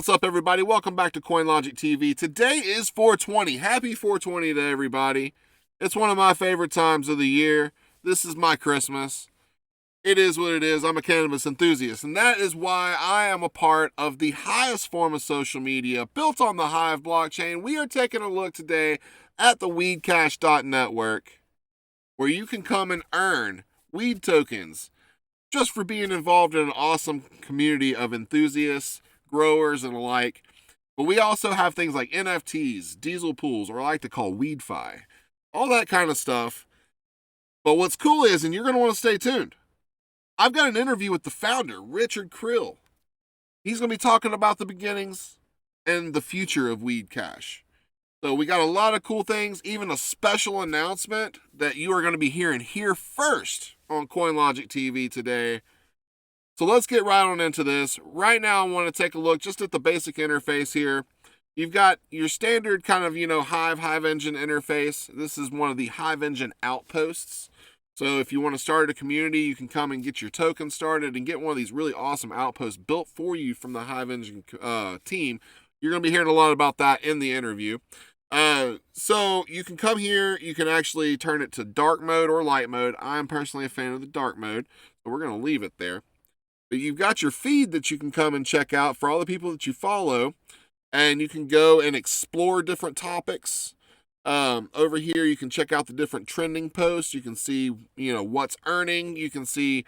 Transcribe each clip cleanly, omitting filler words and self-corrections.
What's up, everybody? Welcome back to CoinLogic TV. Today is 420. Happy 420 to everybody. It's one of my favorite times of the year. This is my Christmas. It is what it is. I'm a cannabis enthusiast, and that is why I am a part of the highest form of social media built on the Hive blockchain. We are taking a look today at the Weedcash.Network, where you can come and earn weed tokens just for being involved in an awesome community of enthusiasts, growers, and alike. But we also have things like NFTs, diesel pools, or I like to call WeedFi, all that kind of stuff. But what's cool is, and you're going to want to stay tuned, I've got an interview with the founder, Richard Krill. He's going to be talking about the beginnings and the future of Weedcash. So we got a lot of cool things, even a special announcement that you are going to be hearing here first on CoinLogic TV today. So let's get right on into this. Right now, I want to take a look just at the basic interface here. You've got your standard kind of, Hive Engine interface. This is one of the Hive Engine outposts. So if you want to start a community, you can come and get your token started and get one of these really awesome outposts built for you from the Hive Engine team. You're going to be hearing a lot about that in the interview. So you can come here, you can actually turn it to dark mode or light mode. I'm personally a fan of the dark mode, so we're going to leave it there. But you've got your feed that you can come and check out for all the people that you follow, and you can go and explore different topics. Over here, you can check out the different trending posts. You can see, what's earning. You can see,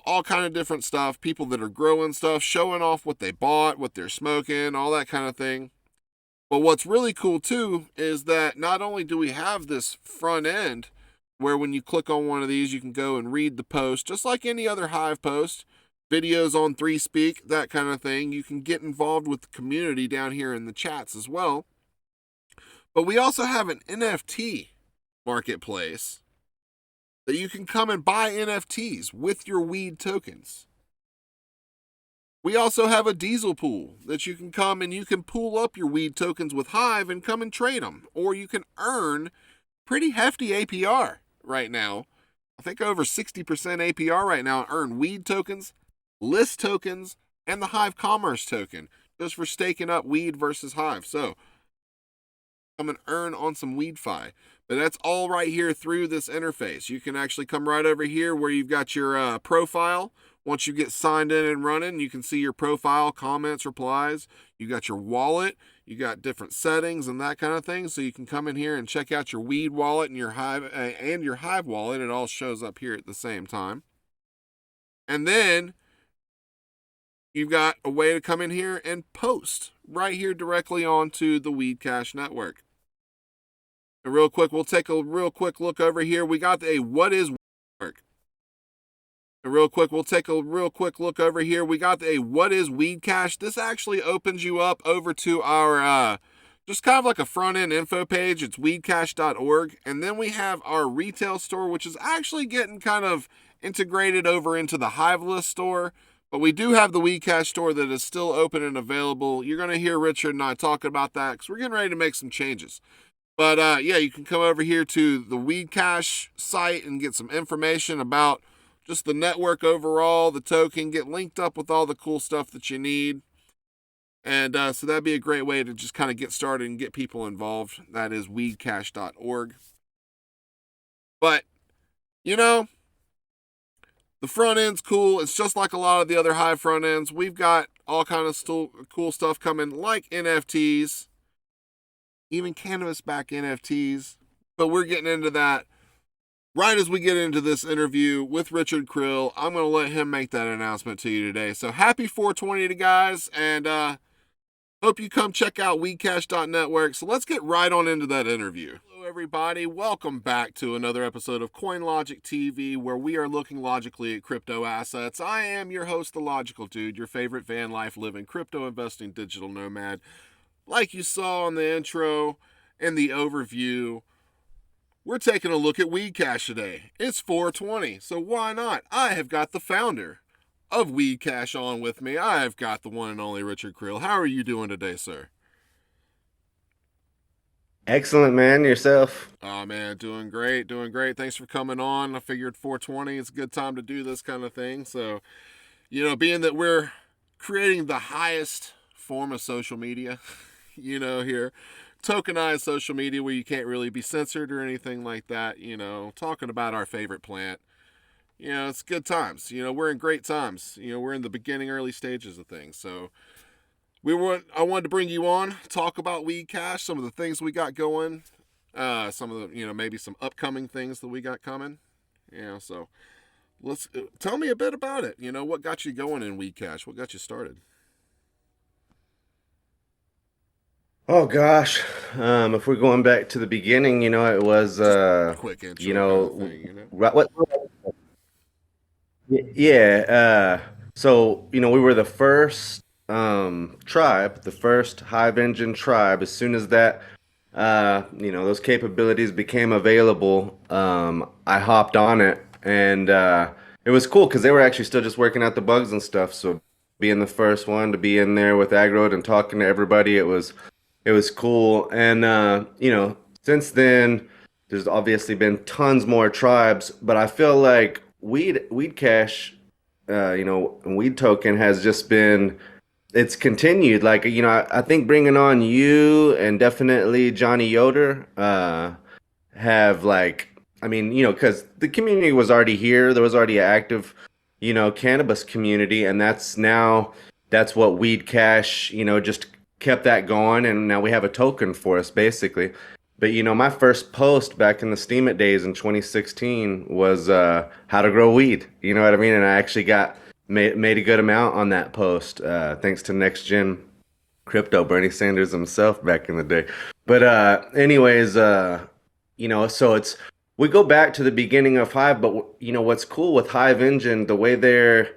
all kind of different stuff. People that are growing stuff, showing off what they bought, what they're smoking, all that kind of thing. But what's really cool, too, is that not only do we have this front end where when you click on one of these, you can go and read the post, just like any other Hive post, videos on 3Speak, that kind of thing. You can get involved with the community down here in the chats as well. But we also have an NFT marketplace that you can come and buy NFTs with your weed tokens. We also have a diesel pool that you can come and you can pool up your weed tokens with Hive and come and trade them. Or you can earn pretty hefty APR right now. I think over 60% APR right now, earn weed tokens, list tokens, and the Hive Commerce token, just for staking up weed versus Hive. So come and earn on some WeedFi. But that's all right here through this interface. You can actually come right over here where you've got your profile. Once you get signed in and running, you can see your profile, comments, replies. You got your wallet. You got different settings and that kind of thing. So you can come in here and check out your weed wallet and your Hive wallet. It all shows up here at the same time. And then you've got a way to come in here and post right here directly onto the Weedcash.Network. And real quick, we'll take a real quick look over here. We got a what is Weedcash. And real quick, we'll take a real quick look over here. We got a what is Weedcash. This actually opens you up over to our just kind of like a front end info page. It's Weedcash.org. And then we have our retail store, which is actually getting kind of integrated over into the Hive List store. But we do have the Weedcash store that is still open and available. You're going to hear Richard and I talking about that because we're getting ready to make some changes. But yeah, you can come over here to the Weedcash site and get some information about just the network overall, the token, get linked up with all the cool stuff that you need. And so that'd be a great way to just kind of get started and get people involved. That is Weedcash.org. But, the front end's cool. It's just like a lot of the other Hive front ends. We've got all kind of cool stuff coming, like NFTs, even cannabis-backed NFTs. But we're getting into that right as we get into this interview with Richard Krill. I'm going to let him make that announcement to you today. So happy 420 to guys, and hope you come check out Weedcash.Network. So let's get right on into that interview. Hello, everybody. Welcome back to another episode of CoinLogic TV, where we are looking logically at crypto assets. I am your host, The Logical Dude, your favorite van life living, crypto investing digital nomad. Like you saw in the intro and the overview, we're taking a look at Weedcash today. It's 420, so why not? I have got the founder of Weedcash on with me. I have got the one and only Richard Krill. How are you doing today, sir? Excellent, man. Yourself? Oh, man, doing great, doing great. Thanks for coming on. I figured 420, it's a good time to do this kind of thing. So, being that we're creating the highest form of social media, here. Tokenized social media where you can't really be censored or anything like that, talking about our favorite plant. It's good times. We're in great times. We're in the beginning, early stages of things. So I wanted to bring you on, talk about Weedcash, some of the things we got going, some of the, maybe some upcoming things that we got coming. So let's tell me a bit about it. What got you going in Weedcash? What got you started? Oh gosh, if we're going back to the beginning, it was Just quick you intro kind of know, thing. yeah. So we were the first tribe, the first Hive Engine tribe. As soon as that, those capabilities became available, I hopped on it, and it was cool because they were actually still just working out the bugs and stuff. So being the first one to be in there with Aggroed and talking to everybody, it was cool. And since then, there's obviously been tons more tribes, but I feel like Weedcash, and Weed Token has just been it's continued. Like, I think bringing on you and definitely Johnny Yoder, have like, I mean, because the community was already here. There was already an active, cannabis community, and that's what Weed Cash, just kept that going, and now we have a token for us basically. But my first post back in the Steam It days in 2016 was how to grow weed. You know what I mean? And I actually got made a good amount on that post, thanks to Next Gen Crypto, Bernie Sanders himself back in the day. But anyways, so we go back to the beginning of Hive, but what's cool with Hive Engine, the way they're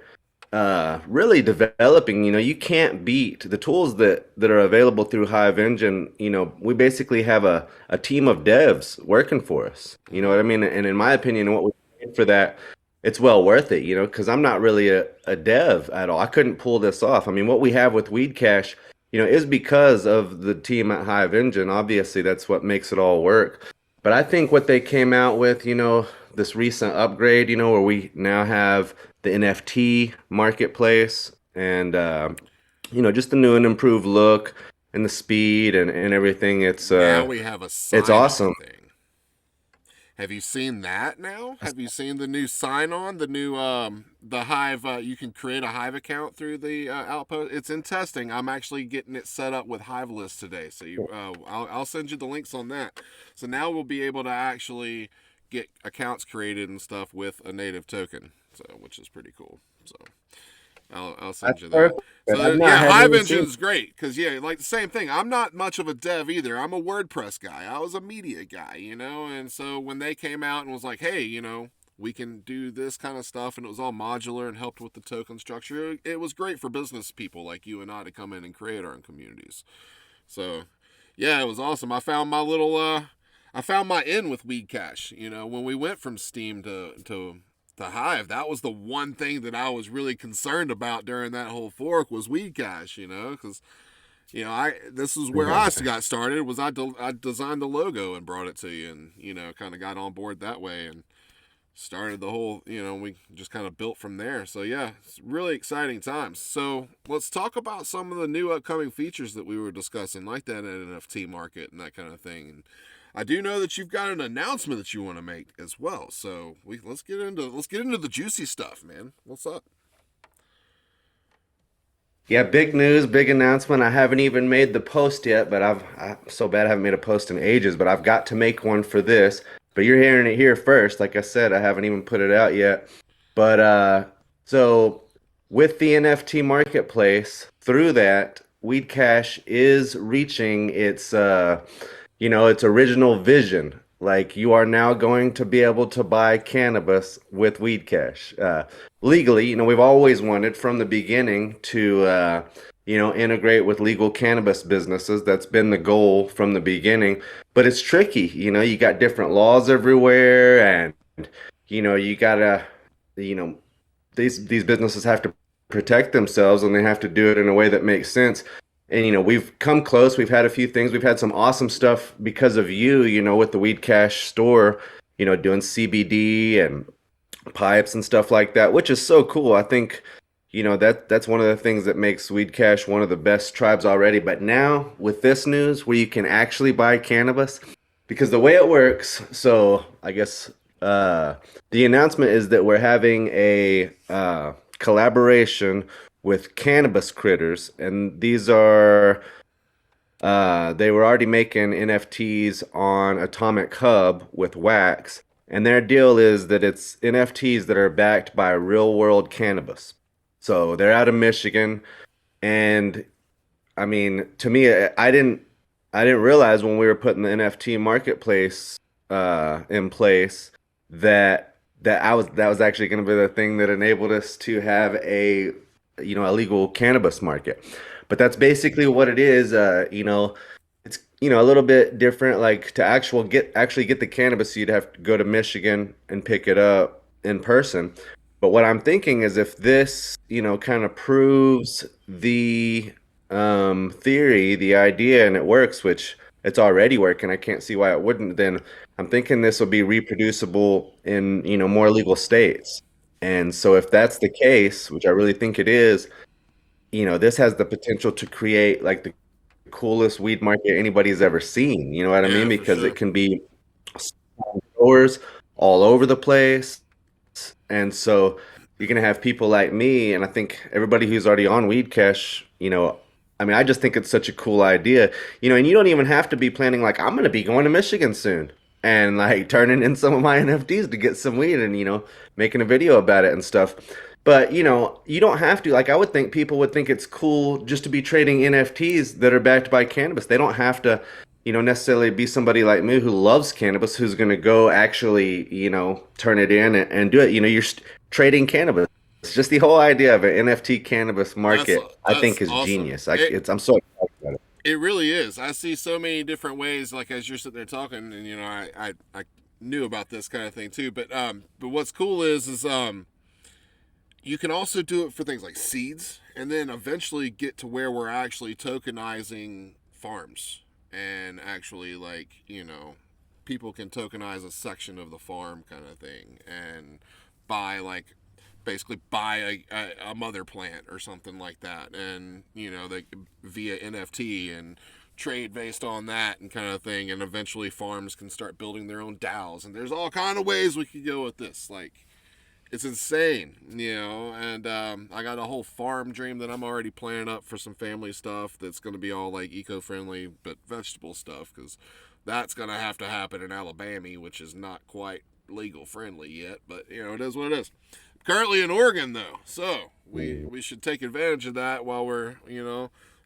really developing, you can't beat the tools that are available through Hive Engine. We basically have a team of devs working for us. You know what I mean? And in my opinion, what we paid for that, it's well worth it, because I'm not really a dev at all. I couldn't pull this off. I mean, what we have with Weedcash, is because of the team at Hive Engine. Obviously, that's what makes it all work. But I think what they came out with, this recent upgrade, where we now have the NFT marketplace and, just the new and improved look and the speed and everything. Now we have a It's sign on awesome. thing. Have you seen that now? Have you seen the new sign on? The new the Hive you can create a Hive account through the Outpost. It's in testing. I'm actually getting it set up with Hive List today. So I'll send you the links on that. So now we'll be able to actually get accounts created and stuff with a native token. So which is pretty cool. So I'll send That's you that. perfect. So I've not yeah, hadn't Hive even Engine seen. is great because yeah, like the same thing. I'm not much of a dev either. I'm a WordPress guy. I was a media guy, and so when they came out and was like, hey, we can do this kind of stuff, and it was all modular and helped with the token structure. It was great for business people like you and I to come in and create our own communities. So yeah, it was awesome. I found my in with Weedcash. When we went from Steam to the Hive, that was the one thing that I was really concerned about during that whole fork was Weedcash, because I this is where I got started. Was I designed the logo and brought it to you, and kind of got on board that way and started the whole. We just kind of built from there. So yeah, it's really exciting times. So let's talk about some of the new upcoming features that we were discussing, like that NFT market and that kind of thing. And I do know that you've got an announcement that you want to make as well. So let's get into the juicy stuff, man. What's up? Yeah, big news, big announcement. I haven't even made the post yet, but I'm so bad I haven't made a post in ages, but I've got to make one for this. But you're hearing it here first. Like I said, I haven't even put it out yet. But so with the NFT marketplace, through that, Weedcash is reaching its original vision. Like, you are now going to be able to buy cannabis with Weedcash. Legally, we've always wanted from the beginning to, integrate with legal cannabis businesses. That's been the goal from the beginning. But it's tricky. You got different laws everywhere, and, you gotta, you know, these businesses have to protect themselves, and they have to do it in a way that makes sense. And we've come close. We've had a few things. We've had some awesome stuff because of you, with the Weed Cash store, doing CBD and pipes and stuff like that, which is so cool. I think that's one of the things that makes Weedcash one of the best tribes already. But now with this news where you can actually buy cannabis, because the way it works, so I guess uh, the announcement is that we're having a collaboration with Cannabis Critters, and these are they were already making NFTs on Atomic Hub with Wax, and their deal is that it's NFTs that are backed by real world cannabis. So they're out of Michigan, and I mean, to me, I didn't realize when we were putting the NFT marketplace in place that was actually going to be the thing that enabled us to have a legal cannabis market. But that's basically what it is. It's a little bit different. Like to actually get the cannabis, you'd have to go to Michigan and pick it up in person. But what I'm thinking is if this, kind of proves the theory, the idea, and it works, which it's already working. I can't see why it wouldn't. Then I'm thinking this will be reproducible in, more legal states. And so if that's the case, which I really think it is, this has the potential to create like the coolest weed market anybody's ever seen. You know what I mean? Yeah, for Because it sure. can be growers all over the place. And so you're gonna have people like me, and I think everybody who's already on Weed Cash, I mean, I just think it's such a cool idea, and you don't even have to be planning like I'm gonna be going to Michigan soon and like turning in some of my NFTs to get some weed and making a video about it and stuff. But you don't have to. Like I would think people would think it's cool just to be trading NFTs that are backed by cannabis. They don't have to necessarily be somebody like me who loves cannabis who's going to go actually, turn it in and do it. Trading cannabis. It's just the whole idea of an NFT cannabis That's market, I that's think, is awesome. genius. It I'm so excited about it. it really is. I see so many different ways. Like as you're sitting there talking, and I knew about this kind of thing too. But what's cool is you can also do it for things like seeds, and then eventually get to where we're actually tokenizing farms, and actually people can tokenize a section of the farm kind of thing, and buy like basically buy a mother plant or something like that, and they via NFT and trade based on that and kind of thing, and eventually farms can start building their own DAOs, and there's all kind of ways we could go with this. Like it's insane, and I got a whole farm dream that I'm already planning up for some family stuff that's going to be all like eco-friendly but vegetable stuff, because that's going to have to happen in Alabama, which is not quite legal friendly yet, but it is what it is. Currently in Oregon though, so we should take advantage of that while we're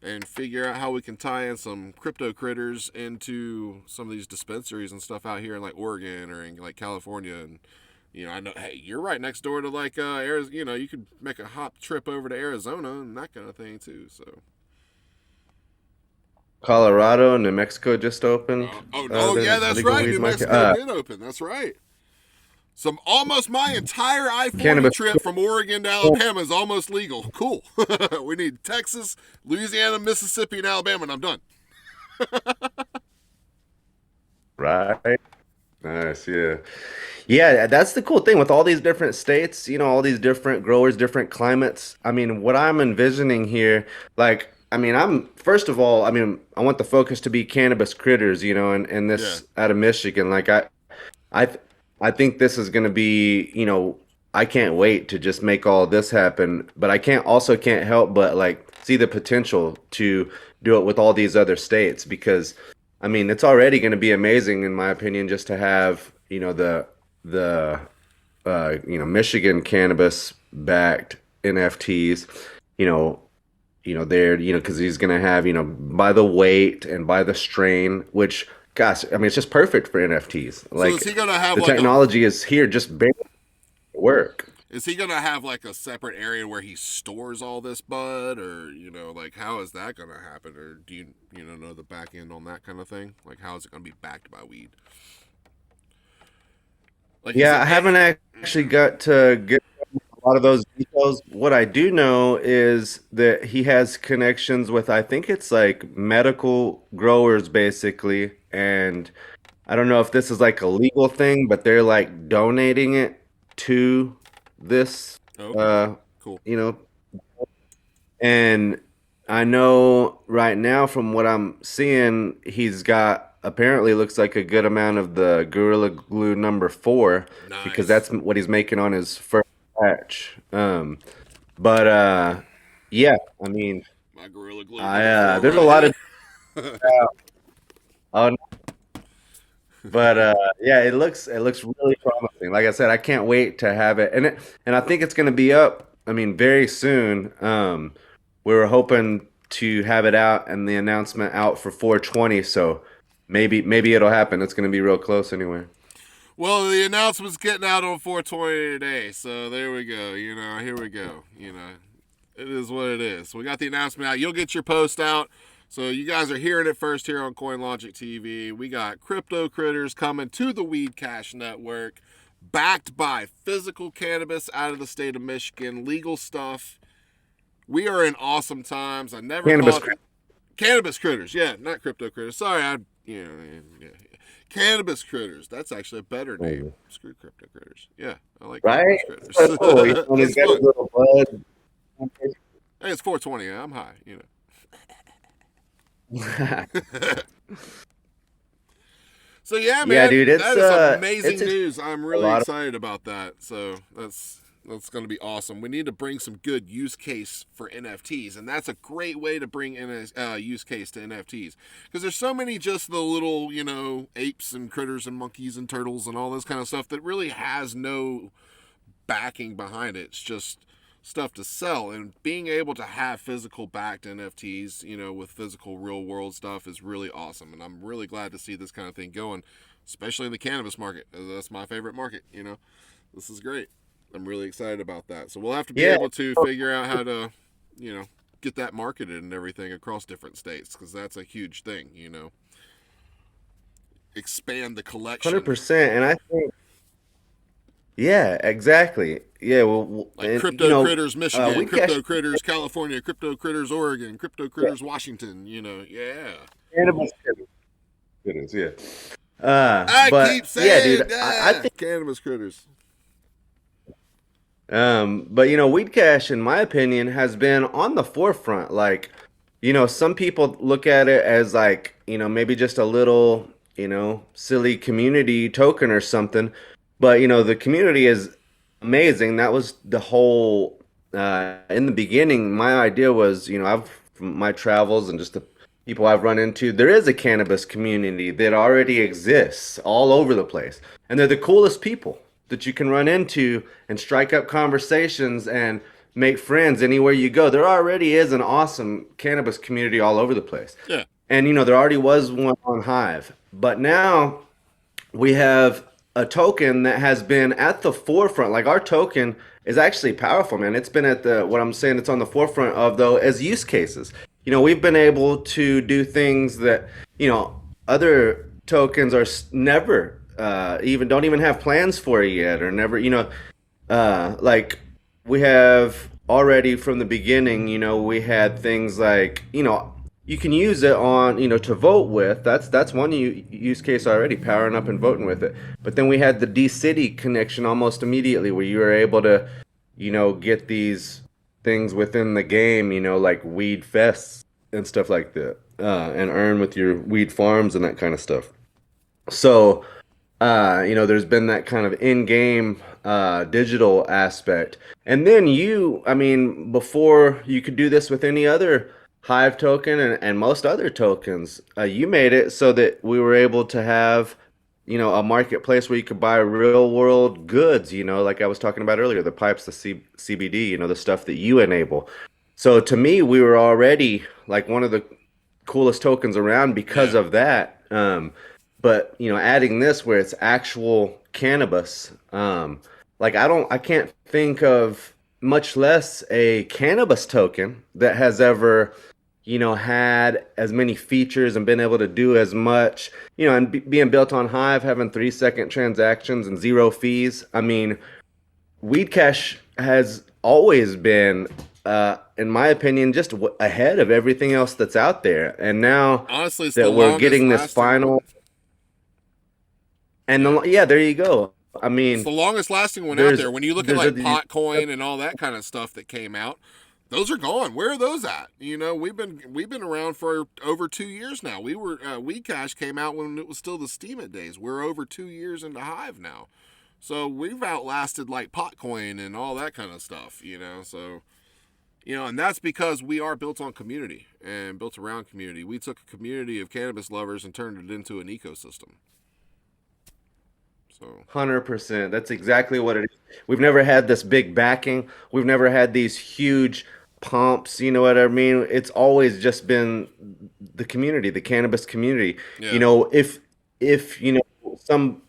and figure out how we can tie in some crypto critters into some of these dispensaries and stuff out here in like Oregon or in like California. And I know, hey, you're right next door to like Arizona. You could make a hop trip over to Arizona and that kind of thing too. So Colorado and New Mexico just opened oh their yeah, that's legal right. weed New market. Mexico did open. That's right. Some almost my entire I-40 Cannabis. trip from Oregon to Alabama is almost legal. Cool. We need Texas, Louisiana, Mississippi, and Alabama, and I'm done. Right. Nice. Yeah. Yeah, that's the cool thing with all these different states, all these different growers, different climates. I mean, what I'm envisioning here, like, I mean, first of all, I mean, I want the focus to be cannabis critters, and Yeah. this out of Michigan. I, I think this is going to be, I can't wait to just make all this happen, but I can't help but like see the potential to do it with all these other states because, I mean, it's already going to be amazing in my opinion just to have, the Michigan cannabis backed NFTs, you know, there, because he's gonna have, by the weight and by the strain, which, gosh, I mean, it's just perfect for NFTs. So is Like he gonna have the like a technology is here, just barely work. is he gonna have like a separate area where he stores all this bud, or like how is that gonna happen, or do you know the back end on that kind of thing? Like how is it gonna be backed by weed? Like is Yeah, it? I haven't actually got to get a lot of those details. What I do know is that he has connections with, I think it's like medical growers basically, and I don't know if this is like a legal thing, but they're like donating it to this Okay, uh cool. you know And I know right now from what I'm seeing, he's got apparently looks like a good amount of the Gorilla Glue number 4 because Nice. that's what he's making on his first batch. But yeah, I mean, My Gorilla Glue I number four there's a right lot of here. oh, but yeah, it looks really promising. Like I said, I can't wait to have it, and I think it's going to be up. I mean, very soon. We were hoping to have it out and the announcement out for 420. So maybe it'll happen. It's going to be real close anyway. Well, the announcement's getting out on 420 today, so there we go. Here we go. It is what it is. We got the announcement out. You'll get your post out. So you guys are hearing it first here on CoinLogic TV. We got crypto critters coming to the Weedcash.Network, backed by physical cannabis out of the state of Michigan, legal stuff. We are in awesome times. I never Cannabis. thought cannabis critters. Yeah, not crypto critters. Sorry, yeah. Cannabis critters. That's actually a better name. Screw crypto critters. Yeah, I like Right? cannabis critters. So cool. When he's That's got his fun. little bud. Hey, it's 420. I'm high. So yeah, Yeah, man, dude, that is amazing it's news. I'm a really lot of excited about that. So that's going to be awesome. We need to bring some good use case for NFTs, and that's a great way to bring in a use case to NFTs because there's so many just the little apes and critters and monkeys and turtles and all this kind of stuff that really has no backing behind it. It's just stuff to sell, and being able to have physical backed NFTs, with physical real world stuff is really awesome. And I'm really glad to see this kind of thing going, especially in the cannabis market. That's my favorite market. This is great. I'm really excited about that. So we'll have to be yeah. able to figure out how to, get that marketed and everything across different states because that's a huge thing. Expand the collection. 100%. And I think, yeah, exactly. Yeah, well, Like and Crypto Critters Michigan, we cash Crypto Critters California, Crypto Critters Oregon, Crypto Critters Washington, yeah. cannabis critters, yeah. I keep But yeah, dude, saying I think, cannabis critters. but Weedcash, in my opinion, has been on the forefront. Like, some people look at it as like, maybe just a little, silly community token or something. But the community is amazing. That was the whole. In the beginning, my idea was, I've from my travels and just the people I've run into, there is a cannabis community that already exists all over the place, and they're the coolest people that you can run into and strike up conversations and make friends anywhere you go. There already is an awesome cannabis community all over the place. Yeah. And there already was one on Hive. But now we have a token that has been at the forefront. Like our token is actually powerful, man. It's been at the what I'm saying it's on the forefront of though as use cases. We've been able to do things that, other tokens are never even don't even have plans for it yet or never, like we have already from the beginning, we had things like, you can use it on, to vote with. That's one use case already, powering up and voting with it. But then we had the D-City connection almost immediately where you were able to, get these things within the game, like weed fests and stuff like that, and earn with your weed farms and that kind of stuff. So, there's been that kind of in-game digital aspect. And then I mean, before you could do this with any other Hive token and most other tokens, you made it so that we were able to have, a marketplace where you could buy real world goods, like I was talking about earlier, the pipes, the CBD, the stuff that you enable. So to me, we were already like one of the coolest tokens around because Yeah. of that. But adding this where it's actual cannabis, like I can't think of much less a cannabis token that has ever, had as many features and been able to do as much, and being built on Hive, having 3-second transactions and zero fees. I mean, Weedcash has always been, in my opinion, just ahead of everything else that's out there. And now Honestly, it's the that we're longest getting this lasting one. final, and Yeah. yeah, there you go. I It's mean, the longest lasting one out there's there. When you look at there's a like Potcoin and all that kind of stuff that came out, those are gone. Where are those at? We've been around for over 2 years now. Weedcash came out when it was still the Steemit days. We're over 2 years into Hive now, so we've outlasted like Potcoin and all that kind of stuff. So and that's because we are built on community and built around community. We took a community of cannabis lovers and turned it into an ecosystem. So 100%. That's exactly what it is. We've never had this big backing. We've never had these huge pumps. You know what I mean? It's always just been the community, the cannabis community. yeah, If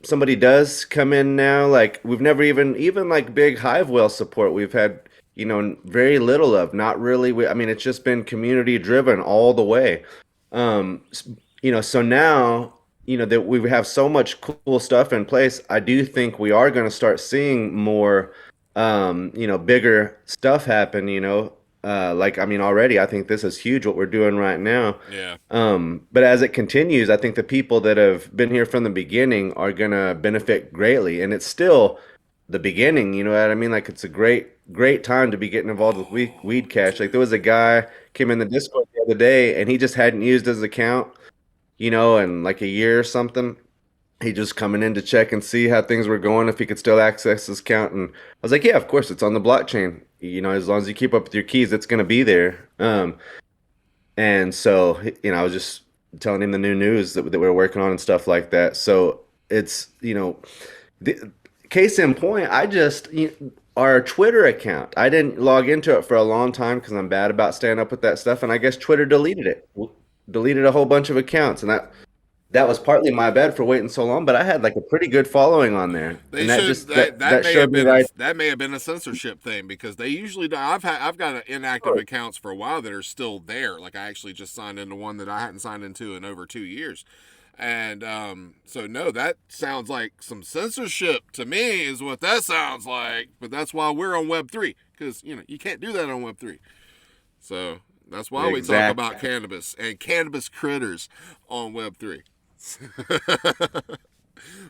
somebody does come in now, like we've never even like big hive whale support. We've had very little of. Not really. I mean, it's just been community driven all the way. So now, that we have so much cool stuff in place, I do think we are going to start seeing more, bigger stuff happen, like, I mean, already, I think this is huge what we're doing right now. yeah, But as it continues, I think the people that have been here from the beginning are going to benefit greatly. And it's still the beginning, you know what I mean? Like, it's a great time to be getting involved with Weed Cash. Like, there was a guy came in the Discord the other day and he just hadn't used his account, in like a year or something. He just coming in to check and see how things were going, if he could still access his account. And I was like, yeah, of course, it's on the blockchain. As long as you keep up with your keys, it's going to be there. And so, I was just telling him the new news that we're working on and stuff like that. So it's, the case in point, our Twitter account, I didn't log into it for a long time because I'm bad about staying up with that stuff. And I guess Twitter deleted it, deleted a whole bunch of accounts. And that was partly my bad for waiting so long, but I had like a pretty good following on there, they and that should just that may have showed me been right. that may have been a censorship thing because they usually do. I've got inactive accounts for a while that are still there. Like I actually just signed into one that I hadn't signed into in over 2 years. And so no, that sounds like some censorship to me is what that sounds like. But that's why we're on Web3 because you can't do that on Web3. So that's why we talk about Exactly. cannabis and cannabis critters on Web3.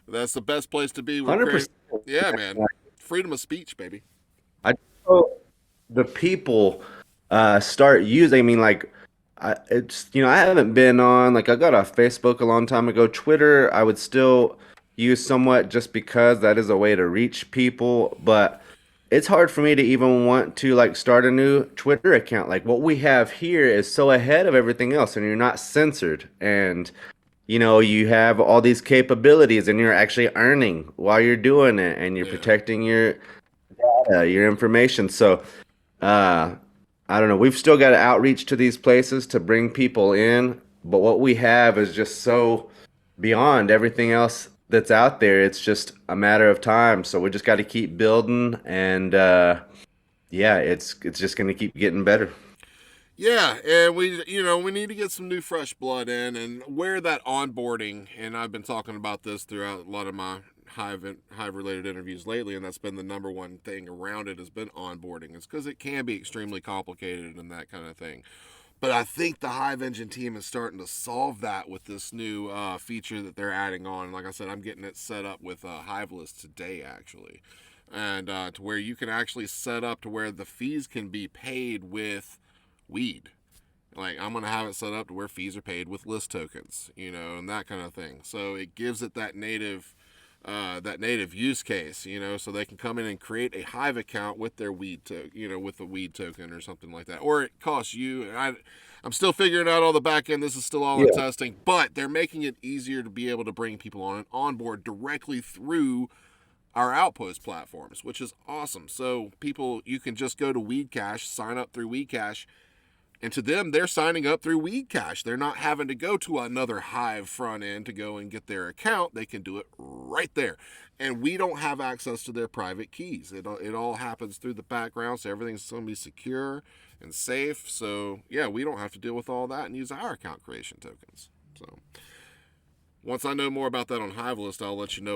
That's the best place to be. We're 100%. yeah, man. Freedom of speech, baby. I hope the people start using. I mean, like, I haven't been on, like, I got off Facebook a long time ago. Twitter, I would still use somewhat just because that is a way to reach people, but it's hard for me to even want to like start a new Twitter account. Like what we have here is so ahead of everything else, and you're not censored, and you have all these capabilities, and you're actually earning while you're doing it, and you're Yeah. protecting your your information. So, uh, I don't know. We've still got to outreach to these places to bring people in, but what we have is just so beyond everything else that's out there. It's just a matter of time. So we just got to keep building, and yeah, it's just going to keep getting better. Yeah, and we need to get some new fresh blood in and where that onboarding. And I've been talking about this throughout a lot of my hive related interviews lately, and that's been the number one thing around it has been onboarding. It's because it can be extremely complicated and that kind of thing. But I think the Hive Engine team is starting to solve that with this new feature that they're adding on. Like I said, I'm getting it set up with Hive List today, actually, and to where you can actually set up to where the fees can be paid with weed. Like I'm gonna have it set up to where fees are paid with list tokens, and that kind of thing. So it gives it that native use case, so they can come in and create a Hive account with their with the weed token or something like that. Or it costs you. And I'm still figuring out all the back end. This is still all in Yeah. testing, but they're making it easier to be able to bring people on board directly through our Outpost platforms, which is awesome. So people, you can just go to Weedcash, sign up through Weedcash, and to them, they're signing up through Weedcash. They're not having to go to another Hive front end to go and get their account. They can do it right there. And we don't have access to their private keys. It all happens through the background, so everything's going to be secure and safe. So, yeah, we don't have to deal with all that and use our account creation tokens. So, once I know more about that on Hive List, I'll let on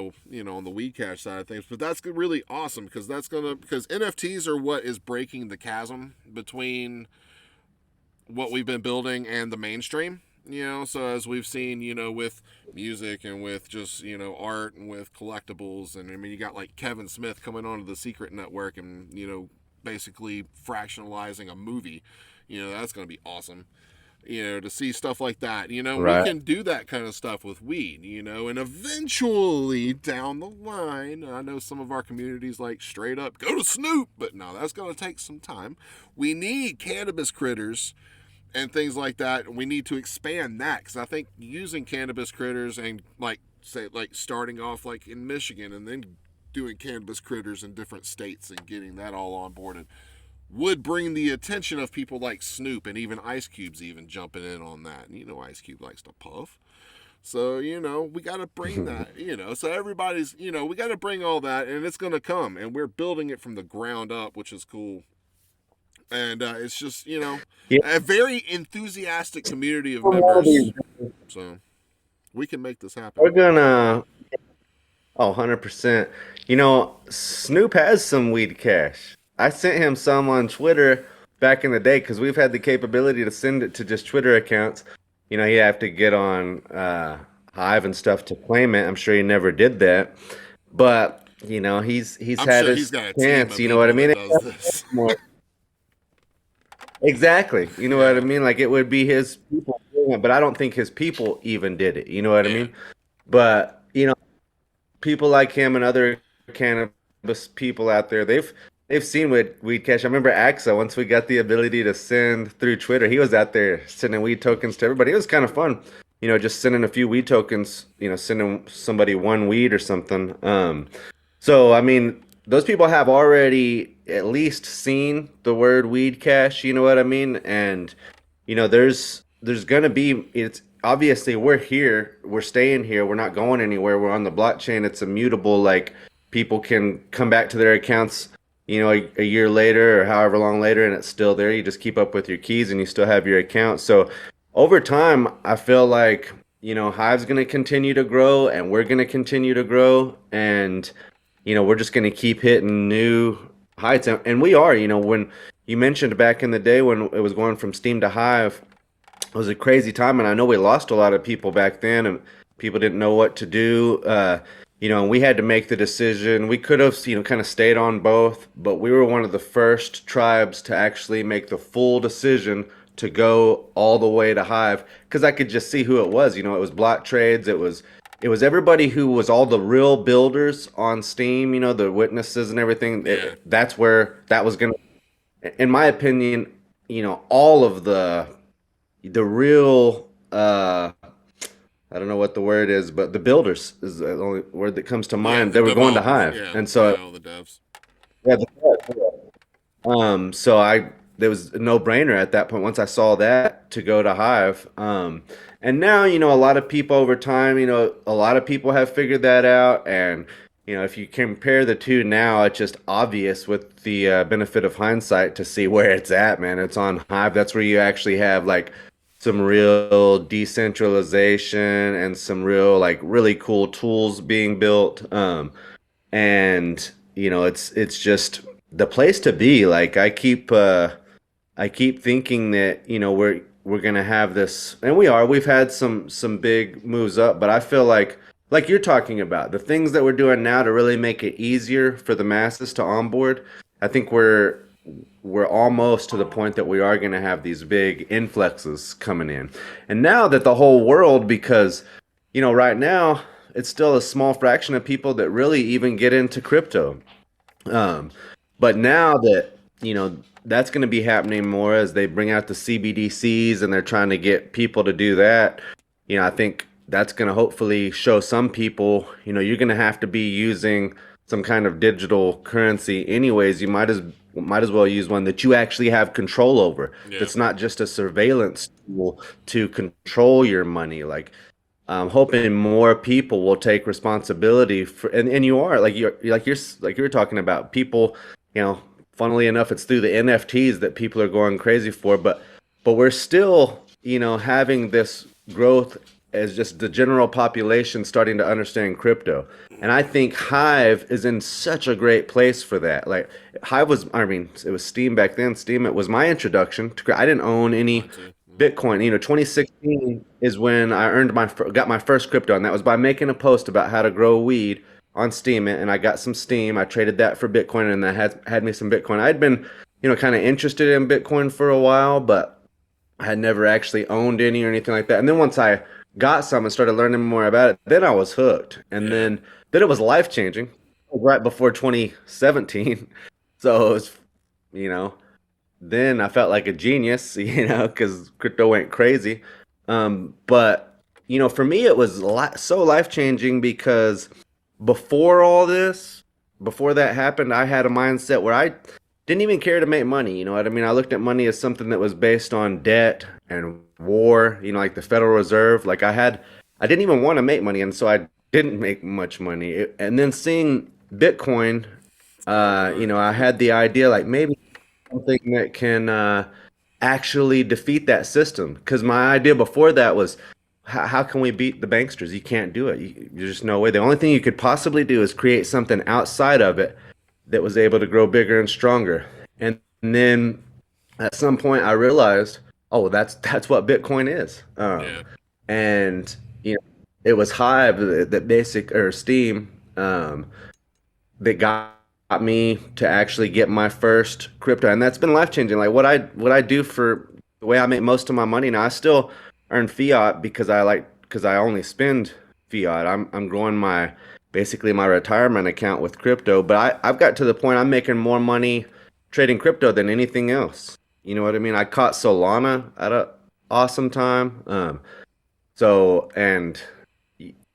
the Weedcash side of things. But that's really awesome because because NFTs are what is breaking the chasm between what we've been building and the mainstream. So as we've seen, with music and with just art and with collectibles, and I mean you got like Kevin Smith coming onto the Secret Network and basically fractionalizing a movie. That's going to be awesome. To see stuff like that. We Right. can do that kind of stuff with weed, and eventually down the line, I know some of our communities like straight up go to Snoop, but no, that's going to take some time. We need cannabis critters and things like that. We need to expand that because I think using cannabis critters and like say like starting off like in Michigan and then doing cannabis critters in different states and getting that all on board and would bring the attention of people like Snoop and even Ice Cube's even jumping in on that. And Ice Cube likes to puff. So, we got to bring that, So everybody's, we got to bring all that and it's going to come. And we're building it from the ground up, which is cool. And it's just, Yeah, a very enthusiastic community of all these- members. So we can make this happen. we're gonna, oh, 100%. Snoop has some weed cash. I sent him some on Twitter back in the day because we've had the capability to send it to just Twitter accounts. He'd have to get on Hive and stuff to claim it. I'm sure he never did that. But, he's I'm had sure he's his got a team chance, of you know what I people mean? that does this. Exactly. You know what I Yeah. mean? Like it would be his people doing it, but I don't think his people even did it. You know what I Yeah. mean? But, people like him and other cannabis people out there, they've seen what weed cash. I remember AXA, once we got the ability to send through Twitter, he was out there sending weed tokens to everybody. It was kind of fun. Just sending a few weed tokens, sending somebody one weed or something. So I mean, those people have already at least seen the word weed cash, you know what I mean? And there's gonna be it's obviously we're here, we're staying here, we're not going anywhere, we're on the blockchain, it's immutable, like people can come back to their accounts, a year later or however long later and it's still there. You just keep up with your keys and you still have your account. So over time, I feel like, Hive's gonna continue to grow and we're gonna continue to grow and we're just going to keep hitting new heights. And we are, when you mentioned back in the day when it was going from Steam to Hive, it was a crazy time. And I know we lost a lot of people back then and people didn't know what to do. And we had to make the decision. We could have, kind of stayed on both, but we were one of the first tribes to actually make the full decision to go all the way to Hive because I could just see who it was. It was block trades. It was everybody who was all the real builders on Steam, the witnesses and everything. Yeah. That's where that was gonna, in my opinion, all of the real I don't know what the word is, but the builders is the only word that comes to Yeah. mind. The They were going to developers. Hive, Yeah. and Yeah. so All the devs. yeah, so there was a no-brainer at that point once I saw that to go to Hive. And now, a lot of people over time, a lot of people have figured that out. And, if you compare the two now, it's just obvious with the benefit of hindsight to see where it's at, man. It's on Hive. That's where you actually have like some real decentralization and some real like really cool tools being built. And it's just the place to be. Like I keep thinking that we're gonna have this, and we've had some big moves up, but I feel like you're talking about the things that we're doing now to really make it easier for the masses to onboard. I think we're almost to the point that we are going to have these big influxes coming in. And now that the whole world, because right now it's still a small fraction of people that really even get into crypto. Um, but now that that's going to be happening more as they bring out the CBDCs and they're trying to get people to do that. I think that's going to hopefully show some people, you're going to have to be using some kind of digital currency anyways. You might as well use one that you actually have control over. Yeah. That's not just a surveillance tool to control your money. Like I'm hoping more people will take responsibility for, and you are like you're talking about people, funnily enough, it's through the NFTs that people are going crazy for, but we're still, having this growth as just the general population starting to understand crypto. And I think Hive is in such a great place for that. Like Hive was, I mean, it was Steam back then. Steam, it was my introduction to, I didn't own any Mine too. Bitcoin. 2016 is when I got my first crypto, and that was by making a post about how to grow weed on Steam, and I got some Steam. I traded that for Bitcoin, and that had me some Bitcoin. I'd been, kind of interested in Bitcoin for a while, but I had never actually owned any or anything like that. And then once I got some and started learning more about it, then I was hooked. And Yeah. then it was life changing right before 2017. So it was, you know, then I felt like a genius, because crypto went crazy. But for me, it was so life changing because before all this, before that happened, I had a mindset where I didn't even care to make money. You know what I mean? I looked at money as something that was based on debt and war. Like the Federal Reserve. Like I didn't even want to make money, and so I didn't make much money. And then seeing Bitcoin, Right. I had the idea like maybe something that can actually defeat that system. Because my idea before that was, how can we beat the banksters? You can't do it. There's just no way. The only thing you could possibly do is create something outside of it that was able to grow bigger and stronger. And then at some point, I realized, oh, that's what Bitcoin is. Yeah. And it was Hive that basic or Steam. That got me to actually get my first crypto, and that's been life changing. Like what I do for the way I make most of my money now. I still earn fiat because I only spend fiat. I'm growing my basically my retirement account with crypto, but I've got to the point I'm making more money trading crypto than anything else. You know what I mean? I caught Solana at a awesome time. So and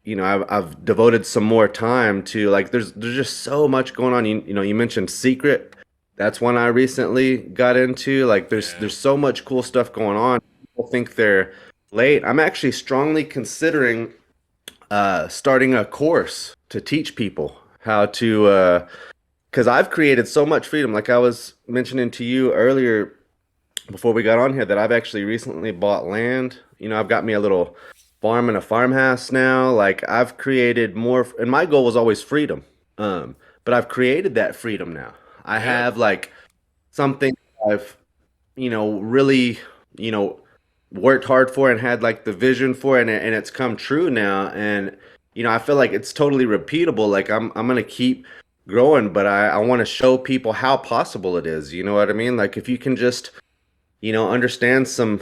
I've devoted some more time to like there's just so much going on. You mentioned Secret. That's one I recently got into. Like Yeah. there's so much cool stuff going on. People think they're late. I'm actually strongly considering starting a course to teach people how to because I've created so much freedom. Like I was mentioning to you earlier before we got on here that I've actually recently bought land. I've got me a little farm and a farmhouse now. Like I've created more, and my goal was always freedom. But I've created that freedom now. I Yep. have like something I've, really, you know, worked hard for and had like the vision for it, and it's come true now. And I feel like it's totally repeatable. Like I'm gonna keep growing, but I want to show people how possible it is. You know what I mean? Like if you can just understand some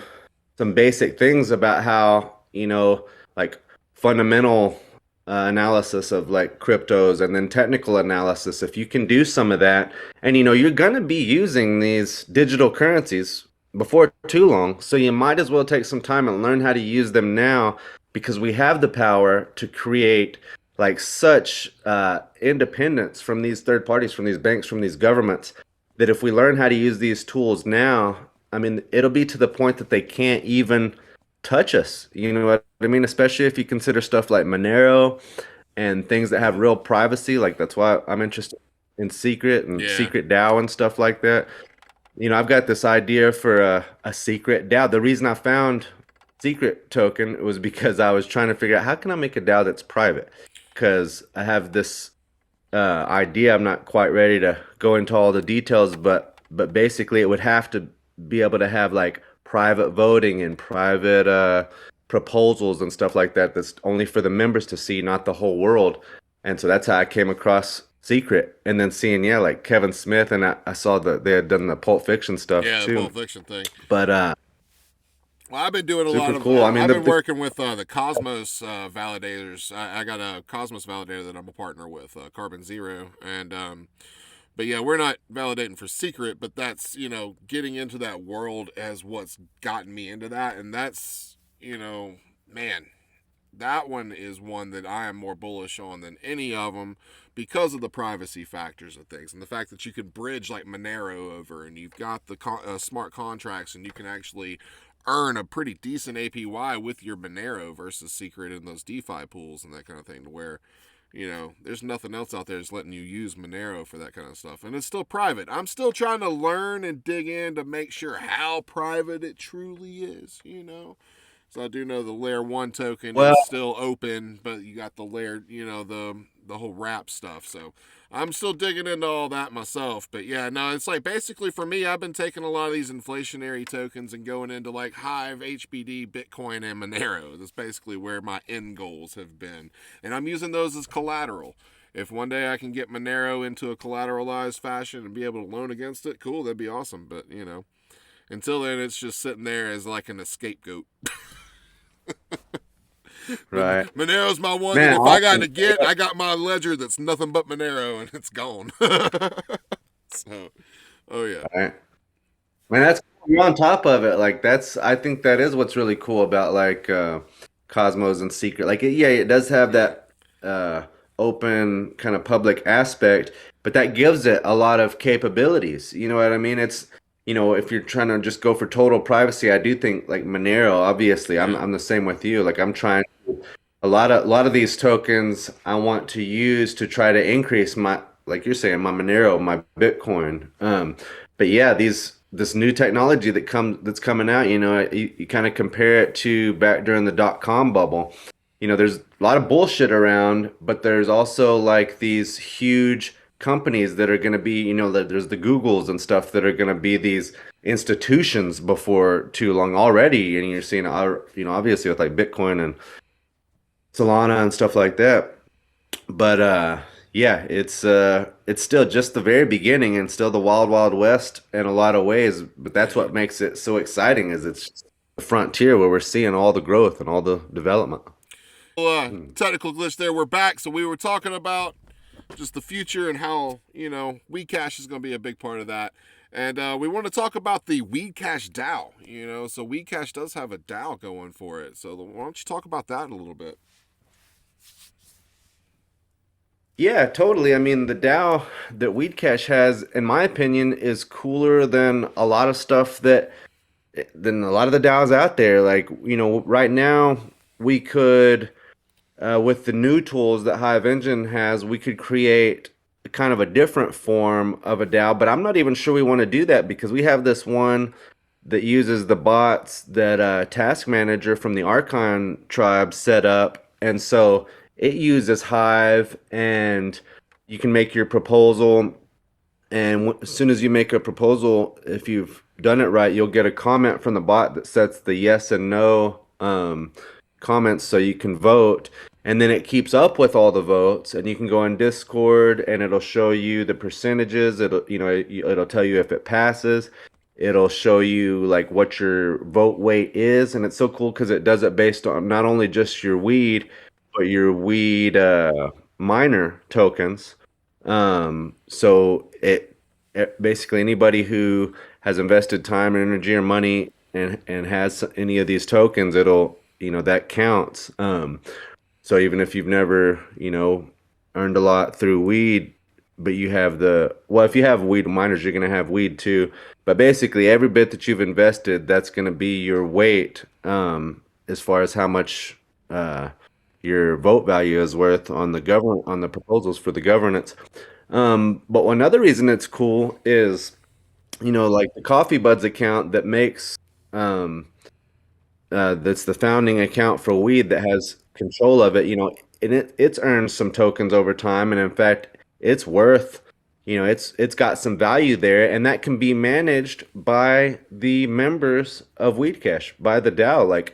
basic things about how, like fundamental analysis of like cryptos and then technical analysis. If you can do some of that, and you're going to be using these digital currencies before too long, so you might as well take some time and learn how to use them now because we have the power to create like such independence from these third parties, from these banks, from these governments, that if we learn how to use these tools now, I mean, it'll be to the point that they can't even touch us. You know what I mean? Especially if you consider stuff like Monero and things that have real privacy. Like that's why I'm interested in Secret and Yeah. Secret DAO and stuff like that. I've got this idea for a secret DAO. The reason I found Secret token was because I was trying to figure out how can I make a DAO that's private? Because I have this idea. I'm not quite ready to go into all the details, but basically it would have to be able to have like private voting and private proposals and stuff like that. That's only for the members to see, not the whole world. And so that's how I came across Secret, and then seeing like Kevin Smith, and I saw that they had done the Pulp Fiction stuff Yeah. The too. Pulp Fiction thing. But Well, I've been doing a lot super of. cool. I mean, I've been working with the Cosmos validators. I got a Cosmos validator that I'm a partner with, Carbon Zero, and but yeah, we're not validating for Secret, but that's getting into that world as what's gotten me into that, and that's man, that one is one that I am more bullish on than any of them because of the privacy factors of things and the fact that you can bridge like Monero over and you've got the smart contracts and you can actually earn a pretty decent APY with your Monero versus Secret in those DeFi pools and that kind of thing to where there's nothing else out there that's letting you use Monero for that kind of stuff. And it's still private. I'm still trying to learn and dig in to make sure how private it truly is. So I do know the layer one token well, is still open, but you got the layer, the whole wrap stuff. So I'm still digging into all that myself. But yeah, no, it's like basically for me, I've been taking a lot of these inflationary tokens and going into like Hive, HBD, Bitcoin, and Monero. That's basically where my end goals have been, and I'm using those as collateral. if one day I can get Monero into a collateralized fashion and be able to loan against it, cool, that'd be awesome. But until then, it's just sitting there as like an scapegoat. Right. Monero's my one that Man, if I got awesome. to get, I got my ledger that's nothing but Monero and it's gone. So, oh yeah, Right. Man, that's cool. You're on top of it. Like that's I think that is what's really cool about like Cosmos and Secret. Like yeah, it does have yeah, that uh open kind of public aspect, but that gives it a lot of capabilities. You know what I mean? It's if you're trying to just go for total privacy, I do think like Monero, obviously, I'm yeah, I'm the same with you. Like I'm trying a lot of these tokens I want to use to try to increase my, like you're saying, my Monero, my Bitcoin. But yeah, this new technology that's coming out, you kind of compare it to back during the dot-com bubble. There's a lot of bullshit around, but there's also like these huge companies that are going to be, there's the Googles and stuff that are going to be these institutions before too long already. And you're seeing, obviously with like Bitcoin and Solana and stuff like that. But yeah, it's still just the very beginning and still the wild wild west in a lot of ways, but that's yeah. what makes it so exciting is it's just the frontier where we're seeing all the growth and all the development. Well, Hmm. technical glitch there. We're back. So we were talking about just the future and how WeedCash is going to be a big part of that. And we want to talk about the WeedCash DAO. So WeedCash does have a DAO going for it. So why don't you talk about that a little bit? Yeah, totally. I mean, the DAO that Weedcash has, in my opinion, is cooler than a lot of stuff than a lot of the DAOs out there. Like, right now we could with the new tools that Hive Engine has, we could create kind of a different form of a DAO, but I'm not even sure we want to do that because we have this one that uses the bots that Task Manager from the Archon tribe set up. And so it uses Hive, and you can make your proposal. And as soon as you make a proposal, if you've done it right, you'll get a comment from the bot that sets the yes and no comments so you can vote. And then it keeps up with all the votes, and you can go on Discord, and it'll show you the percentages. It'll tell you if it passes. It'll show you like what your vote weight is, and it's so cool because it does it based on not only just your weed, but your weed miner tokens. So it basically anybody who has invested time and energy or money and has any of these tokens, it'll that counts. So even if you've never earned a lot through weed, but you have if you have weed miners, you're gonna have weed too. But basically, every bit that you've invested, that's gonna be your weight, as far as how much uh, your vote value is worth on the proposals for the governance. But another reason it's cool is, like the Coffee Buds account um, that's the founding account for weed that has control of it, and it's earned some tokens over time, and in fact, it's worth, it's got some value there, and that can be managed by the members of Weedcash, by the DAO. Like,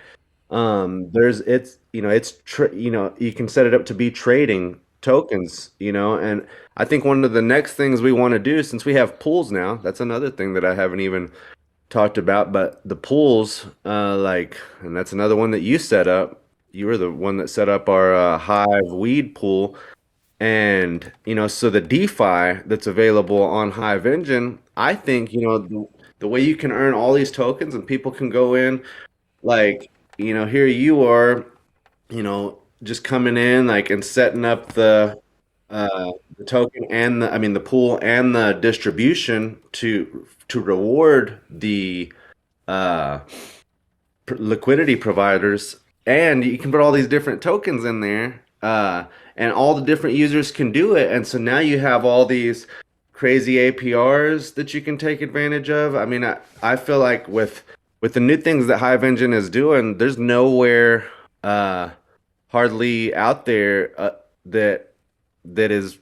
there's it's you can set it up to be trading tokens, and I think one of the next things we want to do, since we have pools now, that's another thing that I haven't even talked about, but the pools, and that's another one that you set up. You were the one that set up our Hive weed pool, and so the DeFi that's available on Hive Engine, I think the way you can earn all these tokens and people can go in, like here you are, just coming in like and setting up the token and I mean the pool and the distribution to reward the uh, liquidity providers, and you can put all these different tokens in there, and all the different users can do it, and so now you have all these crazy APRs that you can take advantage of. I mean, I feel like with the new things that Hive Engine is doing, there's nowhere hardly out there that is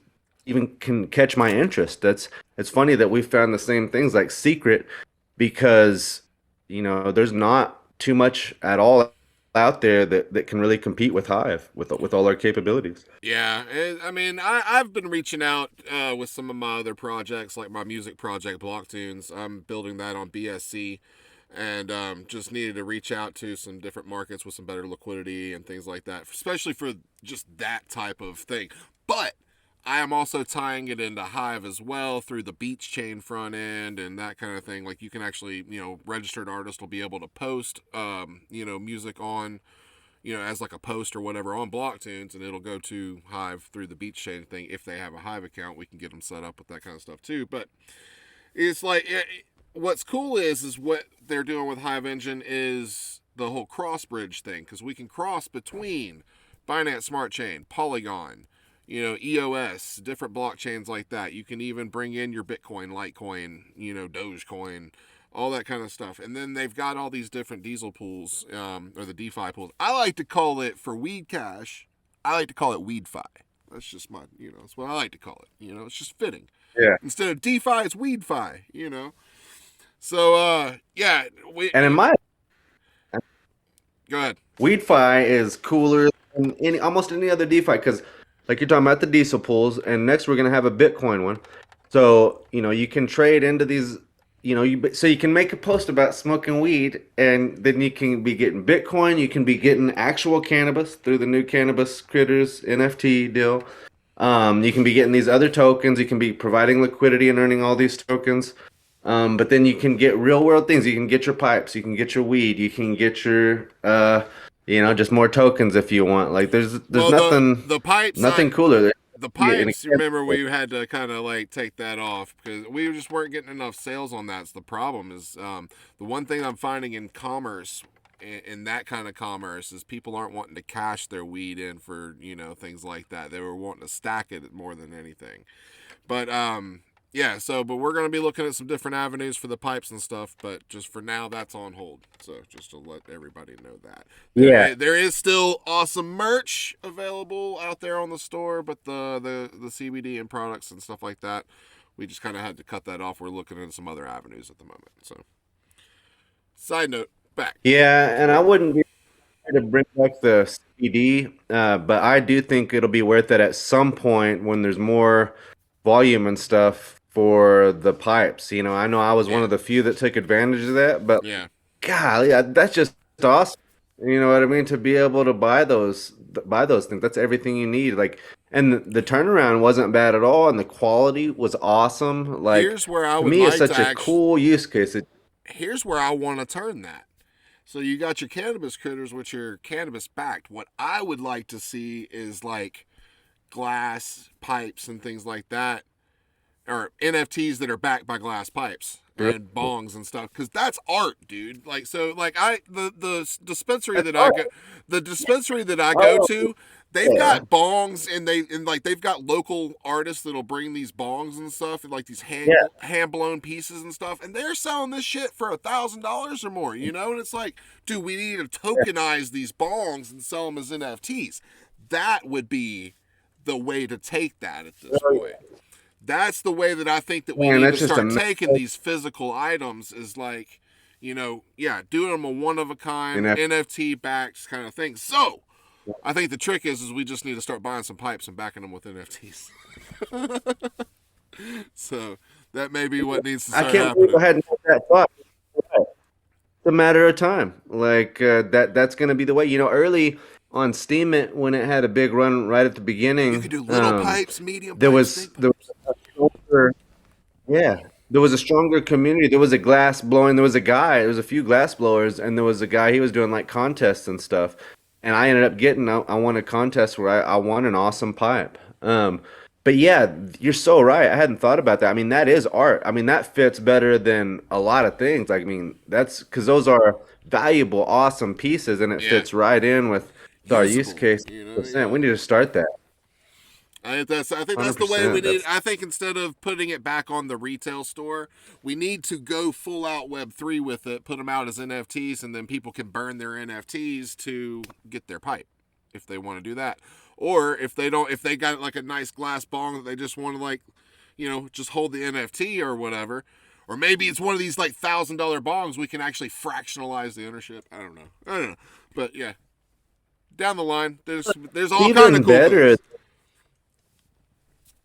even can catch my interest. It's funny that we found the same things like Secret because there's not too much at all out there that can really compete with Hive with all our capabilities. Yeah, I mean, I've been reaching out with some of my other projects, like my music project, Blocktunes. I'm building that on BSC, and just needed to reach out to some different markets with some better liquidity and things like that, especially for just that type of thing. But I am also tying it into Hive as well through the Beach Chain front end and that kind of thing. Like you can actually, registered artists will be able to post, music on, as like a post or whatever on Blocktunes, and it'll go to Hive through the Beach Chain thing. If they have a Hive account, we can get them set up with that kind of stuff too. But it's like, what's cool is what they're doing with Hive Engine is the whole cross bridge thing, because we can cross between Binance Smart Chain, Polygon, EOS, different blockchains like that. You can even bring in your Bitcoin, Litecoin, Dogecoin, all that kind of stuff. And then they've got all these different diesel pools, or the DeFi pools. I like to call it, for Weedcash, I like to call it WeedFi. That's just my, that's what I like to call it. It's just fitting. Yeah. Instead of DeFi, it's WeedFi. So, yeah. And in my Go ahead. WeedFi is cooler than almost any other DeFi because, like you're talking about the diesel pools, and next we're gonna have a Bitcoin one. So you can trade into these. So you can make a post about smoking weed, and then you can be getting Bitcoin. You can be getting actual cannabis through the new cannabis critters NFT deal. You can be getting these other tokens. You can be providing liquidity and earning all these tokens. But then you can get real world things. You can get your pipes. You can get your weed. You can get your, just more tokens if you want. Like there's Well, nothing, the pipes, nothing cooler. the pipes, remember, we had to kind of like take that off because we just weren't getting enough sales on that. So the problem is, the one thing I'm finding in commerce, in that kind of commerce, is people aren't wanting to cash their weed in for things like that. They were wanting to stack it more than anything. But yeah, but we're going to be looking at some different avenues for the pipes and stuff, but just for now, that's on hold. So just to let everybody know that. Yeah. There is still awesome merch available out there on the store, but the CBD and products and stuff like that, we just kind of had to cut that off. We're looking at some other avenues at the moment. So, side note, back. Yeah, and I wouldn't be to bring back the CD, but I do think it'll be worth it at some point when there's more volume and stuff for the pipes. I know I was one of the few that took advantage of that, but Yeah. golly, that's just awesome. You know what I mean? To be able to buy those things, that's everything you need. Like, and the turnaround wasn't bad at all, and the quality was awesome. Like, Here's where I to would me, it's like such to a cool use case. Here's where I want to turn that. So you got your cannabis critters, which are cannabis backed. What I would like to see is like glass pipes and things like that, or NFTs that are backed by glass pipes and bongs and stuff, because that's art, dude. Like, so like the dispensary That's that I art. go, the dispensary that I go to, they've Yeah. got bongs, and like they've got local artists that'll bring these bongs and stuff, and like these Yeah. hand blown pieces and stuff, and they're selling this shit for $1,000 or more, and it's like, dude, we need to tokenize these bongs and sell them as NFTs. That would be the way to take that at this point. That's the way that I think that we Man, need to that's just start a taking these physical items, is like, doing them a one of a kind NFT backs kind of thing. So I think the trick is we just need to start buying some pipes and backing them with NFTs. So that may be what needs to I start can't believe happening. I hadn't had that thought. It's a matter of time. Like that's going to be the way. Early on Steam, when it had a big run right at the You beginning, can do little pipes, medium there pipes, was big there pipes. was a stronger, yeah, there was a stronger community. There was a glass blowing. There was a guy. There was a few glass blowers, and there was a guy. He was doing like contests and stuff. And I ended up getting. I won a contest where I won an awesome pipe. But yeah, you're so right. I hadn't thought about that. I mean, that is art. I mean, that fits better than a lot of things. Like, I mean, that's because those are valuable, awesome pieces, and it Yeah, fits right in with our use usable. case. Yeah. 100%. We need to start that. I think that's the way we 100%. need. That's I think instead of putting it back on the retail store, we need to go full out Web3 with it, put them out as NFTs, and then people can burn their NFTs to get their pipe if they want to do that. Or if they don't, if they got like a nice glass bong that they just want to like, just hold the NFT or whatever. Or maybe it's one of these like $1,000 bongs we can actually fractionalize the ownership. I don't know. But yeah, down the line. There's all kind of Even cool better. things.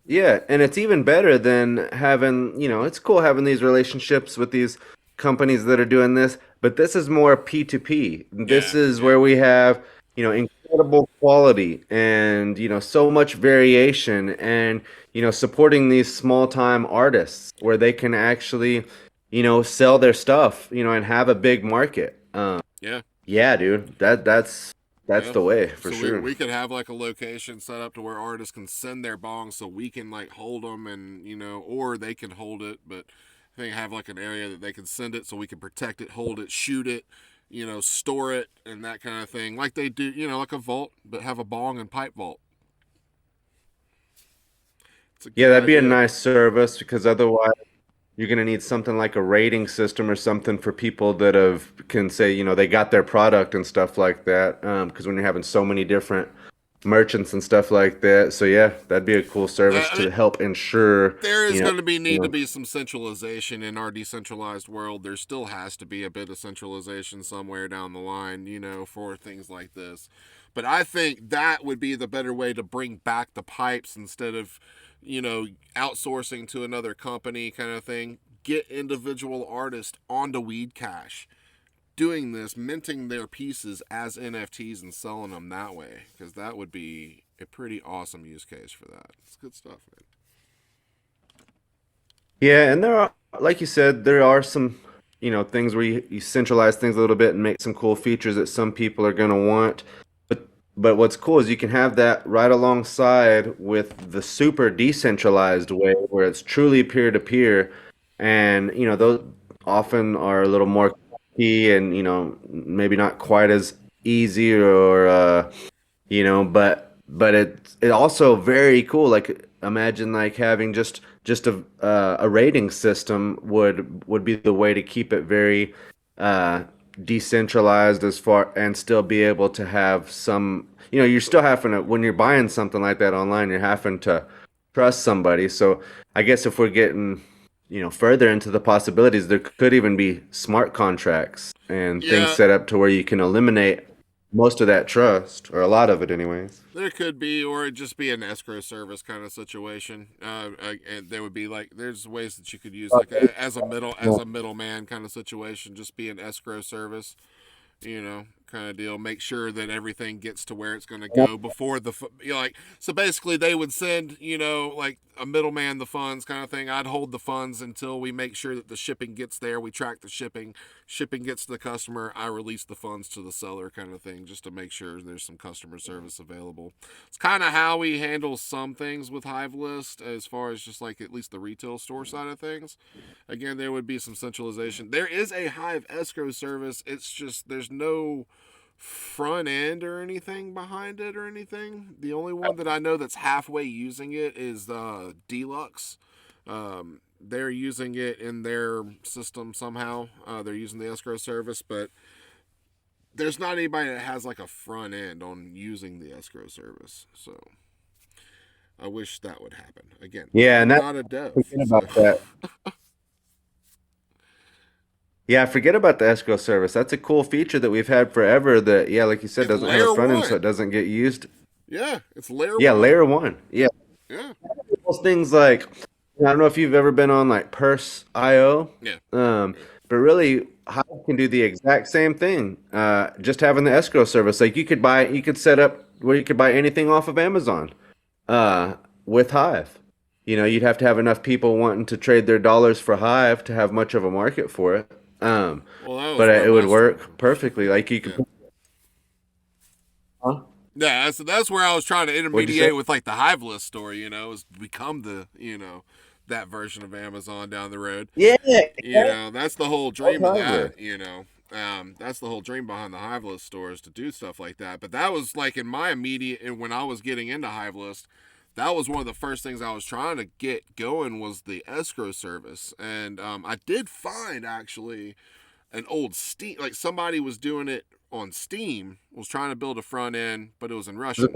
Yeah, and it's even better than having, it's cool having these relationships with these companies that are doing this, but this is more P2P. This Yeah, is yeah, where we have, incredible quality and, so much variation and, supporting these small time artists where they can actually, sell their stuff, and have a big market. yeah. Yeah, dude, that's Yeah. the way for So we, sure. we could have like a location set up to where artists can send their bongs so we can like hold them and, or they can hold it. But I think have like an area that they can send it so we can protect it, hold it, shoot it, store it and that kind of thing. Like they do, like a vault, but have a bong and pipe vault. It's a Yeah, good that'd be a idea. nice service because otherwise you're gonna need something like a rating system or something for people that have can say, they got their product and stuff like that. Because when you're having so many different merchants and stuff like that, so yeah, that'd be a cool service I mean, to help ensure, there is going to be you need to know, be some centralization in our decentralized world. There still has to be a bit of centralization somewhere down the line, for things like this. But I think that would be the better way to bring back the pipes instead of, outsourcing to another company kind of thing. Get individual artists onto Weedcash doing this, minting their pieces as NFTs and selling them that way, because that would be a pretty awesome use case for that. It's good stuff, man. yeah, and there are, like you said, there are some, things where you centralize things a little bit and make some cool features that some people are gonna want. But what's cool is you can have that right alongside with the super decentralized way where it's truly peer to peer. And, those often are a little more key and, maybe not quite as easy or, but it also very cool. Like imagine like having just a rating system would be the way to keep it very uh decentralized as far and still be able to have some, you're still having to when you're buying something like that online, you're having to trust somebody. So I guess if we're getting, further into the possibilities, there could even be smart contracts and things Yeah, set up to where you can eliminate most of that trust, or a lot of it anyways. there could be, or it just be an escrow service kind of situation. And there would be like, there's ways that you could use like as a middleman kind of situation. Just be an escrow service, kind of deal. Make sure that everything gets to where it's going to go before like. So basically, they would send, like a middleman the funds kind of thing. I'd hold the funds until we make sure that the shipping gets there. We track the shipping. Shipping gets to the customer. I release the funds to the seller, kind of thing, just to make sure there's some customer service available. It's kind of how we handle some things with Hive List, as far as just like at least the retail store side of things. Again, there would be some centralization. There is a Hive escrow service. It's just there's no front end or anything behind it or anything. The only one that I know that's halfway using it is Deluxe. They're using it in their system somehow. They're using the escrow service, but there's not anybody that has like a front end on using the escrow service. So I wish that would happen. Again, Yeah, and I'm that not a dev, forget so about that. Yeah, forget about the escrow service. That's a cool feature that we've had forever that, yeah, like you said, it's doesn't have a layer front end, so it one. doesn't get used. Yeah, it's layer Yeah, one. layer one. Yeah. Yeah, Those things like, I don't know if you've ever been on like Purse.io, yeah, but really, Hive can do the exact same thing. Just having the escrow service. Like you could set up where you could buy anything off of Amazon uh, with Hive. You'd have to have enough people wanting to trade their dollars for Hive to have much of a market for it. well, that was But where it would my work perfectly. Like you could. yeah. Huh? Yeah, that's where I was trying to What'd you say? intermediate with like the Hive list story, is become the, that version of Amazon down the road. Yeah, That's the whole that's dream of Hive. that. That's the whole dream behind the Hive list stores to do stuff like that. But that was like in my immediate, and when I was getting into Hive list, that was one of the first things I was trying to get going was the escrow service. And I did find actually an old Steam, like somebody was doing it on Steam, was trying to build a front end, but it was in Russian.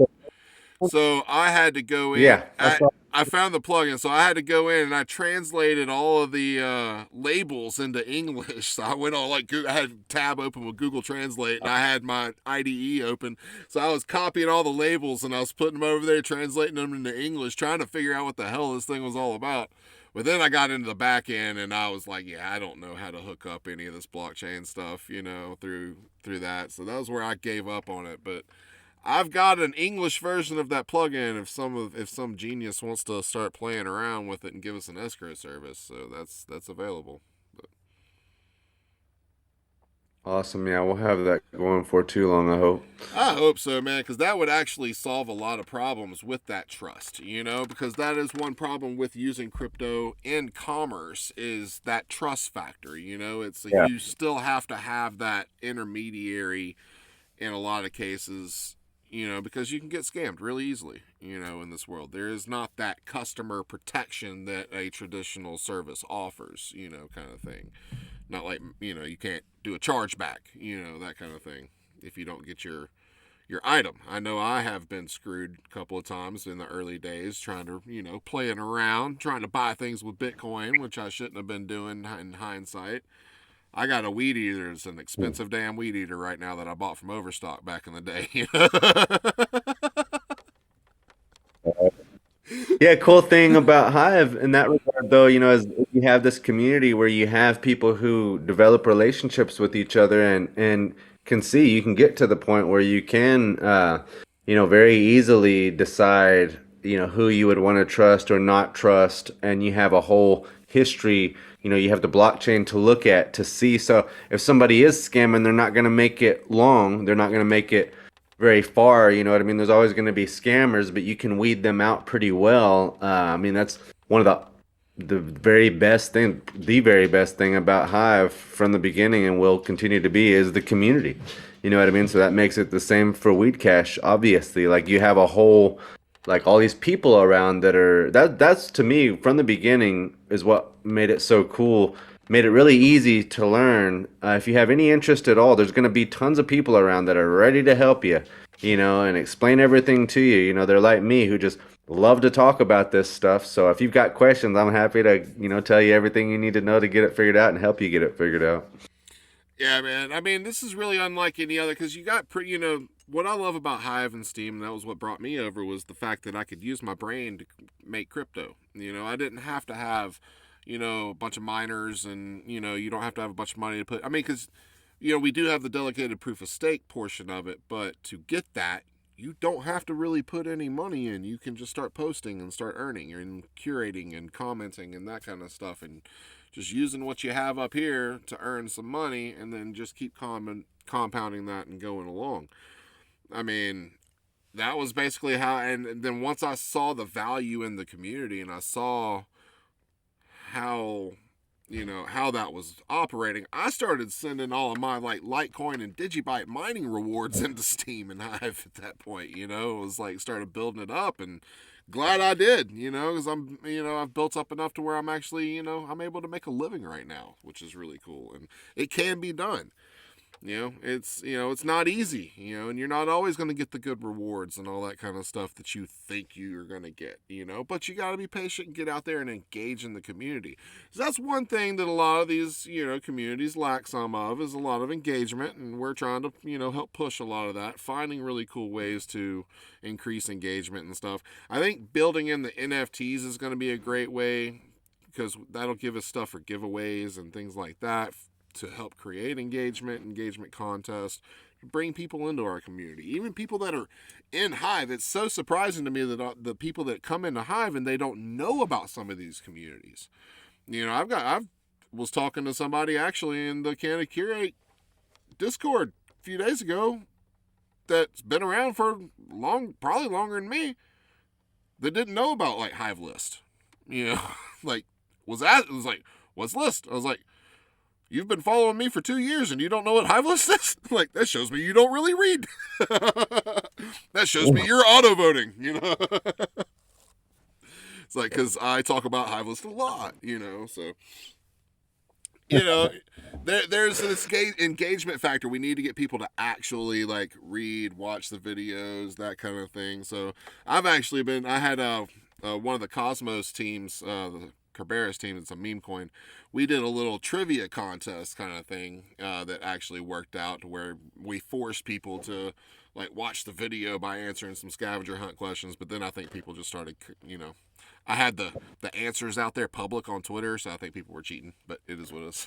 So I had to go in. Yeah, I saw. I found the plugin, so I had to go in and I translated all of the labels into English. So I went on like I had a tab open with Google Translate, and I had my IDE open. So I was copying all the labels and I was putting them over there, translating them into English, trying to figure out what the hell this thing was all about. But then I got into the back end and I was like, yeah, I don't know how to hook up any of this blockchain stuff, through that. So that was where I gave up on it. But I've got an English version of that plugin if some genius wants to start playing around with it and give us an escrow service. So that's available. But Awesome. Yeah, we'll have that going for too long, I hope. I hope so, man, because that would actually solve a lot of problems with that trust, because that is one problem with using crypto in commerce is that trust factor. Yeah. You still have to have that intermediary in a lot of cases, because you can get scammed really easily, in this world. There is not that customer protection that a traditional service offers, kind of thing. Not like, you can't do a chargeback, that kind of thing if you don't get your item. I know I have been screwed a couple of times in the early days trying to, playing around, trying to buy things with Bitcoin, which I shouldn't have been doing in hindsight. I got a weed eater. It's an expensive damn weed eater right now that I bought from Overstock back in the day. Yeah, cool thing about Hive in that regard, though, is you have this community where you have people who develop relationships with each other and can see you can get to the point where you can, very easily decide, who you would want to trust or not trust, and you have a whole history. You have the blockchain to look at to see. So if somebody is scamming, they're not going to make it long. They're not going to make it very far. You know what I mean? There's always going to be scammers, but you can weed them out pretty well. I mean, that's one of the very best thing about Hive from the beginning and will continue to be is the community. You know what I mean? So that makes it the same for Weedcash, obviously. Like you have a whole like all these people around that's to me from the beginning is what made it so cool, made it really easy to learn. If you have any interest at all, there's going to be tons of people around that are ready to help you, and explain everything to you. They're like me who just love to talk about this stuff. So if you've got questions, I'm happy to, tell you everything you need to know to get it figured out and help you get it figured out. Yeah, man. I mean, this is really unlike any other because you got pretty, what I love about Hive and Steam, and that was what brought me over, was the fact that I could use my brain to make crypto. I didn't have to have, a bunch of miners and, you don't have to have a bunch of money to put. I mean, because, we do have the delegated proof of stake portion of it, but to get that, you don't have to really put any money in. You can just start posting and start earning and curating and commenting and that kind of stuff. And just using what you have up here to earn some money and then just keep compounding that and going along. I mean, that was basically how, and then once I saw the value in the community and I saw how, how that was operating, I started sending all of my like Litecoin and Digibyte mining rewards into Steam and Hive at that point. It was like started building it up, and glad I did, because I've built up enough to where I'm actually, I'm able to make a living right now, which is really cool. And it can be done. It's not easy, and you're not always going to get the good rewards and all that kind of stuff that you think you're going to get, but you got to be patient and get out there and engage in the community. So that's one thing that a lot of these, communities lack some of, is a lot of engagement, and we're trying to, help push a lot of that, finding really cool ways to increase engagement and stuff. I think building in the NFTs is going to be a great way because that'll give us stuff for giveaways and things like that to help create engagement contests, bring people into our community, even people that are in Hive. It's so surprising to me that the people that come into Hive and they don't know about some of these communities. I was talking to somebody actually in the Can of Curate Discord a few days ago that's been around for probably longer than me, that didn't know about like Hive List. Like it was like, what's List? I was like, you've been following me for 2 years and you don't know what Hive List is? Like, that shows me you don't really read. That shows me you're auto voting, It's like, because I talk about Hive List a lot, so. There's this engagement factor. We need to get people to actually like read, watch the videos, that kind of thing. So I've actually been, one of the Cosmos teams, the Kerberos team, it's a meme coin. We did a little trivia contest kind of thing that actually worked out, where we forced people to like watch the video by answering some scavenger hunt questions. But then I think people just started, I had the answers out there public on Twitter, so I think people were cheating. But it is what it is.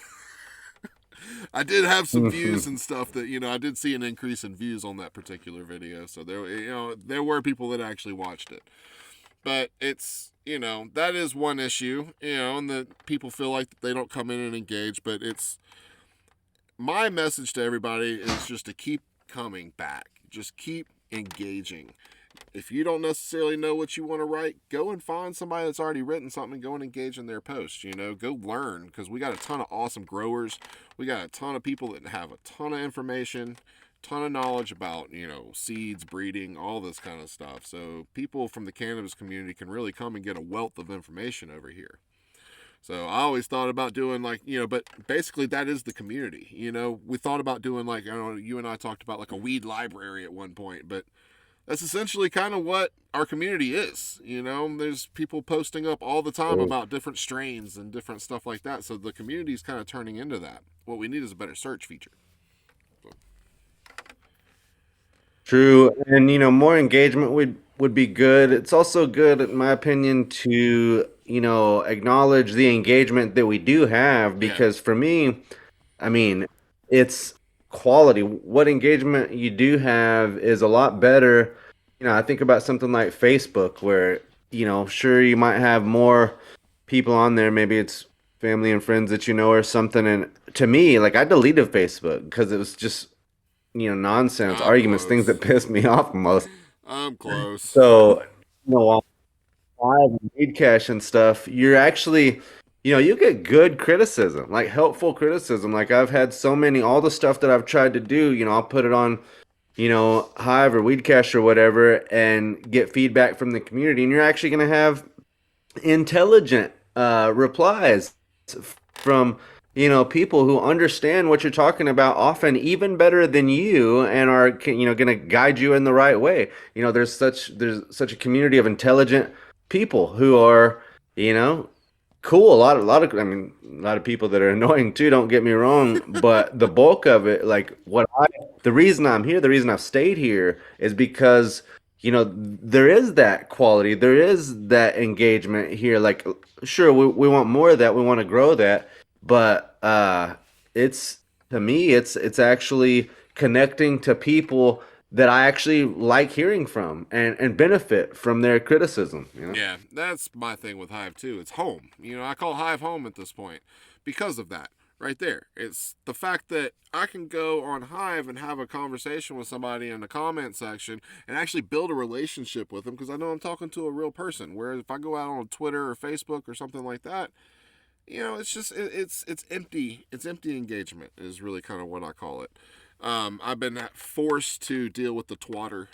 I did have some views and stuff that I did see an increase in views on that particular video. So there were people that actually watched it. But it's that is one issue, and that people feel like they don't come in and engage. But it's my message to everybody is just to keep coming back, just keep engaging. If you don't necessarily know what you want to write, go and find somebody that's already written something and go and engage in their post. Go learn, because we got a ton of awesome growers. We got a ton of people that have a ton of information, ton of knowledge about, seeds, breeding, all this kind of stuff. So people from the cannabis community can really come and get a wealth of information over here. So I always thought about doing but basically that is the community. We thought about doing you and I talked about like a weed library at one point, but that's essentially kind of what our community is. There's people posting up all the time about different strains and different stuff like that. So the community is kind of turning into that. What we need is a better search feature. So. True, and more engagement would be good. It's also good, in my opinion, to acknowledge the engagement that we do have, Yeah. because for me, I mean, it's quality. What engagement you do have is a lot better. I think about something like Facebook, where sure, you might have more people on there. Maybe it's family and friends that you know or something. And to me, like, I deleted Facebook because it was just nonsense, I'm arguments, things close. that pissed me off most. I'm close. So, on Hive and Weedcash and stuff, you're actually, you get good criticism, like helpful criticism. Like, I've had so many, all the stuff that I've tried to do, I'll put it on, Hive or Weedcash or whatever, and get feedback from the community. And you're actually going to have intelligent replies from people who understand what you're talking about, often even better than you, and are going to guide you in the right way. There's such a community of intelligent people who are cool. A lot of I mean, a lot of people that are annoying too, don't get me wrong, but the bulk of it, like, the reason I'm here, the reason I've stayed here, is because there is that quality, there is that engagement here. Like, sure, we want more of that, we want to grow that, but it's to me, it's actually connecting to people that I actually like hearing from, and benefit from their criticism. Yeah, that's my thing with Hive too. It's home. I call Hive home at this point because of that right there. It's the fact that I can go on Hive and have a conversation with somebody in the comment section and actually build a relationship with them, because I know I'm talking to a real person. Whereas if I go out on Twitter or Facebook or something like that, it's just it's empty. It's empty engagement is really kind of what I call it. I've been forced to deal with the twatter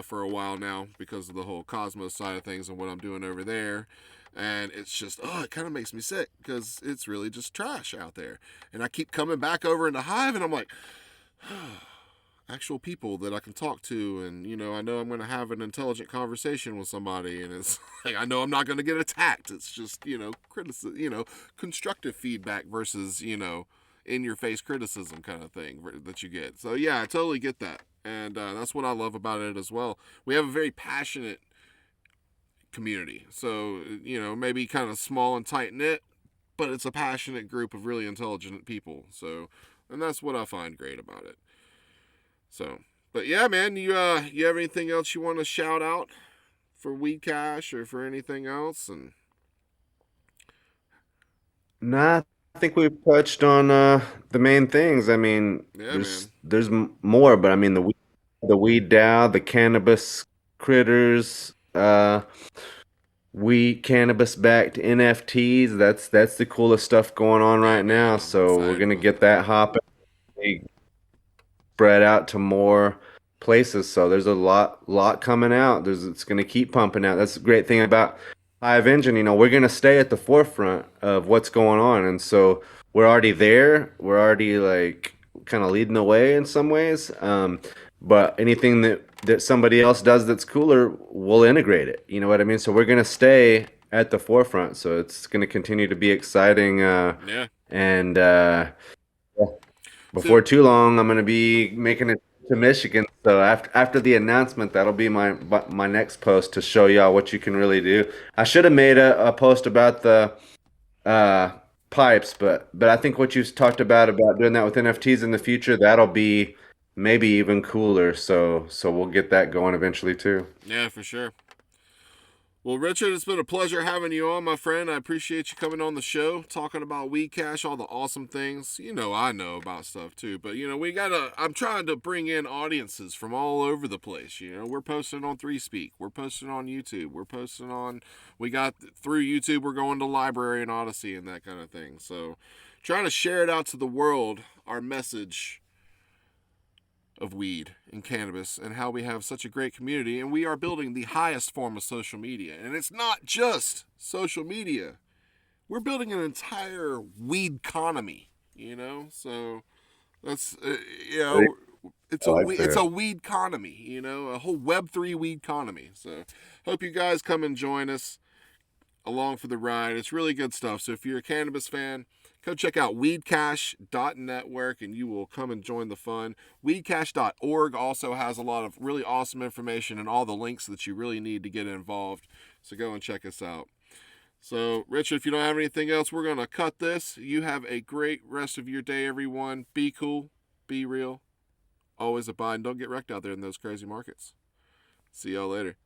for a while now because of the whole Cosmos side of things and what I'm doing over there. And it's just, it kind of makes me sick because it's really just trash out there. And I keep coming back over into Hive and I'm like, actual people that I can talk to. And, I know I'm going to have an intelligent conversation with somebody. And it's like, I know I'm not going to get attacked. It's just, criticism, constructive feedback versus, in your face criticism kind of thing that you get. So yeah, I totally get that. And that's what I love about it as well. We have a very passionate community. So, maybe kind of small and tight knit, but it's a passionate group of really intelligent people. So, and that's what I find great about it. So, but yeah, man, you have anything else you want to shout out for Weedcash or for anything else? And Nah, I think we've touched on the main things. I mean, yeah, there's man. there's more, but I mean, the weed DAO, the cannabis critters, weed cannabis backed NFTs. That's the coolest stuff going on Yeah, right man, now. I'm So we're excited gonna about get that. that hopping, spread out to more places. So there's a lot coming out. It's going to keep pumping out. That's the great thing about Hive Engine. We're going to stay at the forefront of what's going on, and so we're already there. We're already, like, kind of leading the way in some ways. but anything that somebody else does that's cooler, we'll integrate it. You know what I mean? So we're gonna stay at the forefront. So it's gonna continue to be exciting. Yeah. And So before too long, I'm gonna be making it to Michigan. So after the announcement, that'll be my next post to show y'all what you can really do. I should have made a post about the uh, pipes, but I think what you talked about doing that with NFTs in the future, that'll be maybe even cooler. So we'll get that going eventually too. yeah, for sure. Well, Richard, it's been a pleasure having you on, my friend. I appreciate you coming on the show, talking about Weedcash, all the awesome things. You know, I know about stuff too, but I'm trying to bring in audiences from all over the place. You know, we're posting on ThreeSpeak, we're posting on YouTube, we got through YouTube, we're going to Library and Odyssey and that kind of thing. So, trying to share it out to the world, our message of weed and cannabis and how we have such a great community, and we are building the highest form of social media. And it's not just social media, we're building an entire weed economy, you know. So that's you know I like it's that. a weed economy, you know, a whole web3 weed economy. So hope you guys come and join us along for the ride. It's really good stuff. So if you're a cannabis fan, come check out Weedcash.Network and you will come and join the fun. Weedcash.org also has a lot of really awesome information and all the links that you really need to get involved. So go and check us out. So, Richard, if you don't have anything else, we're going to cut this. You have a great rest of your day, everyone. Be cool, be real, always abide, and don't get wrecked out there in those crazy markets. See y'all later.